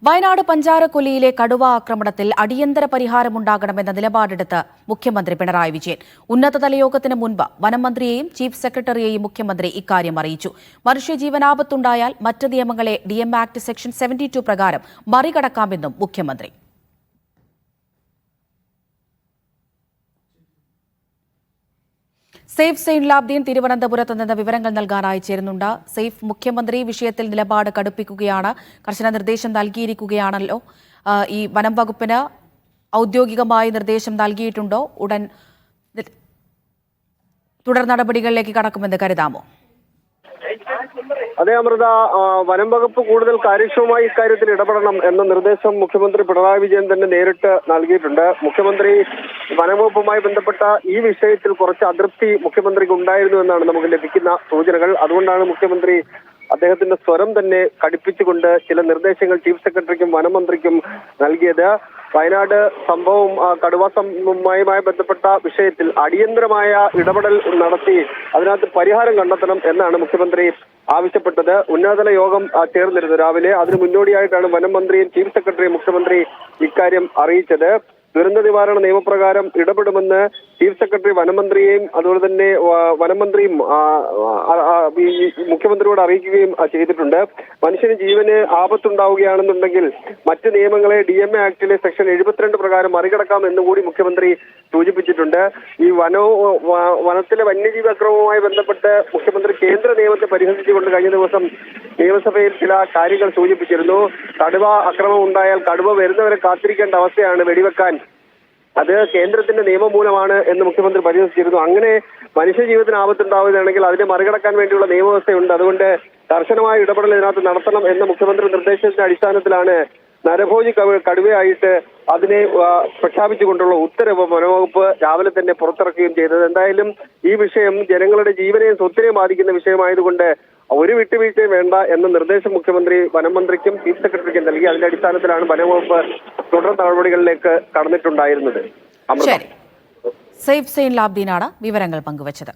വയനാട് പഞ്ചാരക്കൊല്ലിയിലെ കടുവ ആക്രമണത്തിൽ അടിയന്തര പരിഹാരമുണ്ടാകണമെന്ന നിലപാടെടുത്ത് മുഖ്യമന്ത്രി പിണറായി വിജയൻ. ഉന്നതതല യോഗത്തിന് മുൻപ് വനം മന്ത്രിയെയും ചീഫ് സെക്രട്ടറിയെയും മുഖ്യമന്ത്രി ഇക്കാര്യം അറിയിച്ചു. മനുഷ്യജീവനാപത്തുണ്ടായാൽ മറ്റ് നിയമങ്ങളെ ഡിഎം ആക്ട് സെക്ഷൻ 72 പ്രകാരം മറികടക്കാമെന്നും മുഖ്യമന്ത്രി. സെയ്ഫ് സൈനുലാബ്ദീൻ തിരുവനന്തപുരത്ത് നിന്ന് വിവരങ്ങൾ നൽകാനായി ചേരുന്നുണ്ട്. സെയ്ഫ്, മുഖ്യമന്ത്രി വിഷയത്തിൽ നിലപാട് കടുപ്പിക്കുകയാണ്, കർശന നിർദ്ദേശം നൽകിയിരിക്കുകയാണല്ലോ. ഈ വനം വകുപ്പിന് ഔദ്യോഗികമായി നിർദ്ദേശം നൽകിയിട്ടുണ്ടോ? ഉടൻ തുടർ നടപടികളിലേക്ക് കടക്കുമെന്ന് കരുതാമോ? അതേ അമൃത, വനം വകുപ്പ് കൂടുതൽ കാര്യക്ഷമമായി ഇക്കാര്യത്തിൽ ഇടപെടണം എന്ന നിർദ്ദേശം മുഖ്യമന്ത്രി പിണറായി വിജയൻ തന്നെ നേരിട്ട് നൽകിയിട്ടുണ്ട്. മുഖ്യമന്ത്രി വനംവകുപ്പുമായി ബന്ധപ്പെട്ട ഈ വിഷയത്തിൽ കുറച്ച് അതൃപ്തി മുഖ്യമന്ത്രിക്ക് ഉണ്ടായിരുന്നു എന്നാണ് നമുക്ക് ലഭിക്കുന്ന സൂചനകൾ. അതുകൊണ്ടാണ് മുഖ്യമന്ത്രി അദ്ദേഹത്തിന്റെ സ്വരം തന്നെ കടുപ്പിച്ചുകൊണ്ട് ചില നിർദ്ദേശങ്ങൾ ചീഫ് സെക്രട്ടറിക്കും വനമന്ത്രിക്കും നൽകിയത്. വയനാട് സംഭവം, കടുവയുമായി ബന്ധപ്പെട്ട വിഷയത്തിൽ അടിയന്തരമായ ഇടപെടൽ നടത്തി അതിനകത്ത് പരിഹാരം കണ്ടെത്തണം എന്നാണ് മുഖ്യമന്ത്രി ആവശ്യപ്പെട്ടത്. ഉന്നതതല യോഗം ചേർന്നിരുന്നു രാവിലെ. അതിന് മുന്നോടിയായിട്ടാണ് വനം മന്ത്രിയും ചീഫ് സെക്രട്ടറിയും മുഖ്യമന്ത്രി ഇക്കാര്യം അറിയിച്ചത്. ദുരന്ത നിവാരണ നിയമപ്രകാരം ഇടപെടുമെന്ന് ചീഫ് സെക്രട്ടറി വനമന്ത്രിയെയും അതുപോലെ തന്നെ വനമന്ത്രിയും മുഖ്യമന്ത്രിയോട് അറിയിക്കുകയും ചെയ്തിട്ടുണ്ട്. മനുഷ്യന് ജീവന് ആപത്തുണ്ടാവുകയാണെന്നുണ്ടെങ്കിൽ മറ്റ് നിയമങ്ങളെ DMA ആക്ടിലെ സെക്ഷൻ 72 പ്രകാരം മറികടക്കാം എന്നുകൂടി മുഖ്യമന്ത്രി സൂചിപ്പിച്ചിട്ടുണ്ട്. ഈ വനത്തിലെ വന്യജീവി അക്രമവുമായി ബന്ധപ്പെട്ട് മുഖ്യമന്ത്രി കേന്ദ്ര നിയമത്തെ പരിഹസിച്ചുകൊണ്ട് കഴിഞ്ഞ ദിവസം നിയമസഭയിൽ ചില കാര്യങ്ങൾ സൂചിപ്പിച്ചിരുന്നു. കടുവ അക്രമം ഉണ്ടായാൽ കടുവ വരുന്നവരെ കാത്തിരിക്കേണ്ട അവസ്ഥയാണ് വെടിവെക്കാൻ, അത് കേന്ദ്രത്തിന്റെ നിയമം മൂലമാണ് എന്ന് മുഖ്യമന്ത്രി പരിഹസിച്ചിരുന്നു. അങ്ങനെ മനുഷ്യജീവിതത്തിന് ആപത്തുണ്ടാവുകയാണെങ്കിൽ അതിനെ മറികടക്കാൻ വേണ്ടിയുള്ള നിയമവ്യവസ്ഥയുണ്ട്. അതുകൊണ്ട് കർശനമായ ഇടപെടൽ ഇതിനകത്ത് നടത്തണം എന്ന മുഖ്യമന്ത്രി നിർദ്ദേശത്തിന്റെ അടിസ്ഥാനത്തിലാണ് നരഭോജി കടുവയായിട്ട് അതിനെ പ്രഖ്യാപിച്ചുകൊണ്ടുള്ള ഉത്തരവ് വനവകുപ്പ് രാവിലെ തന്നെ പുറത്തിറക്കുകയും ചെയ്തത്. എന്തായാലും ഈ വിഷയം ജനങ്ങളുടെ ജീവനെയും സ്വത്തിനെയും ബാധിക്കുന്ന വിഷയമായതുകൊണ്ട് ഒരു വിട്ടുവീഴ്ചയും വേണ്ട എന്ന നിർദ്ദേശം മുഖ്യമന്ത്രി വനം മന്ത്രിക്കും ചീഫ് സെക്രട്ടറിക്കും നൽകി. അതിന്റെ അടിസ്ഥാനത്തിലാണ് വനംവകുപ്പ് തുടർ നടപടികളിലേക്ക് കടന്നിട്ടുണ്ടായിരുന്നത്. സെയ്ഫ് സൈനുലാബ്ദീനാണ് വിവരങ്ങൾ പങ്കുവച്ചത്.